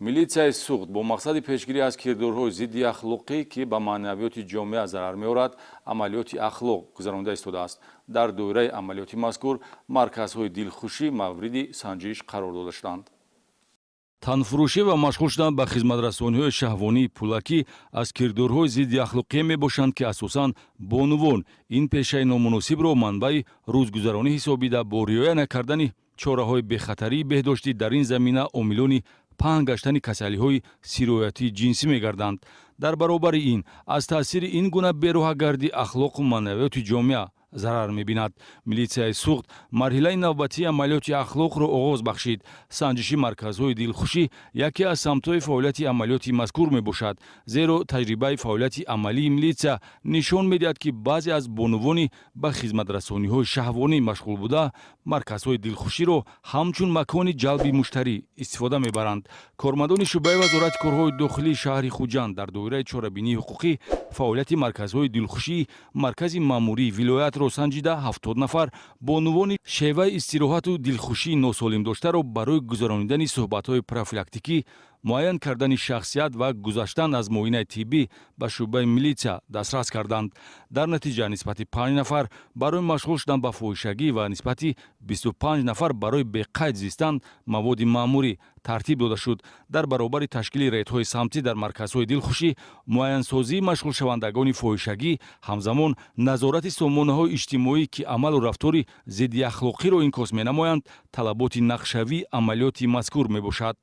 милитсияи суғд бо мақсади пешгирӣ аз кирдорҳои зидди ахлоқӣ ки ба маънавиёти ҷомеа зарар меорад амалиёти ахлоқ гузаронида истодааст. дар доираи амалиёти мазкур марказҳои дилхушӣ мавриди санҷиш қарор дода шуданд. танфурӯшӣ ва машғул шудан ба хизматрасониҳои шаҳвонии пулакӣ аз кирдорҳои зидди ахлоқие мебошанд ки асосан бонувон ин пешаи номуносибро манбаи рӯзгузаронӣ ҳисобида бо риоя накардани чораҳои бехатарии беҳдоштӣ дар ин замина омилони паҳн гаштани касалиҳои сироятии ҷинсӣ мегарданд. дар баробари ин аз таъсири ин гуна бероҳагардӣ ахлоқу маънавиёти ҷомеа зарар мебинад. милитсияи суғд марҳилаи навбатии амалиёти ахлоқро оғоз бахшид. санҷиши марказҳои дилхушӣ яке аз самтҳои фаъолияти амалиёти мазкур мебошад, зеро таҷрибаи фаъолияти амалии милитсия нишон медиҳад ки баъзе аз бонувони ба хизматрасониҳои шаҳвонӣ машғул буда марказҳои дилхуширо ҳамчун макони ҷалби муштарӣ истифода мебаранд. кормандони шӯъбаи вазорати корҳои дохилии шаҳри Хуҷанд дар доираи чорабинии ҳуқуқӣ фаъолияти марказҳои дилхушии маркази маъмурии вилоятро санҷида 70 нафар бонувони шеваи истироҳату дилхушии носолимдоштаро барои гузарондани суҳбатҳои профилактикӣ, муайян кардани шахсият ва гузаштан аз муоинаи тиббӣ ба шӯъбаи милитсия дастрас карданд. дар натиҷа нисбати 5 нафар барои машғул шудан ба фоҳишагӣ ва нисбати 25 нафар барои беқайд зистан маводи маъмурӣ тартиб дода шуд. дар баробари ташкили рейдҳои самтӣ дар марказҳои дилхушӣ, муайянсозии машғулшавандагони фоҳишагӣ, ҳамзамон назорати сомонаҳои иҷтимоӣ ки амалу рафтори зидди ахлоқиро инкос менамоянд, талаботи нақшавии амалиёти мазкур мебошад.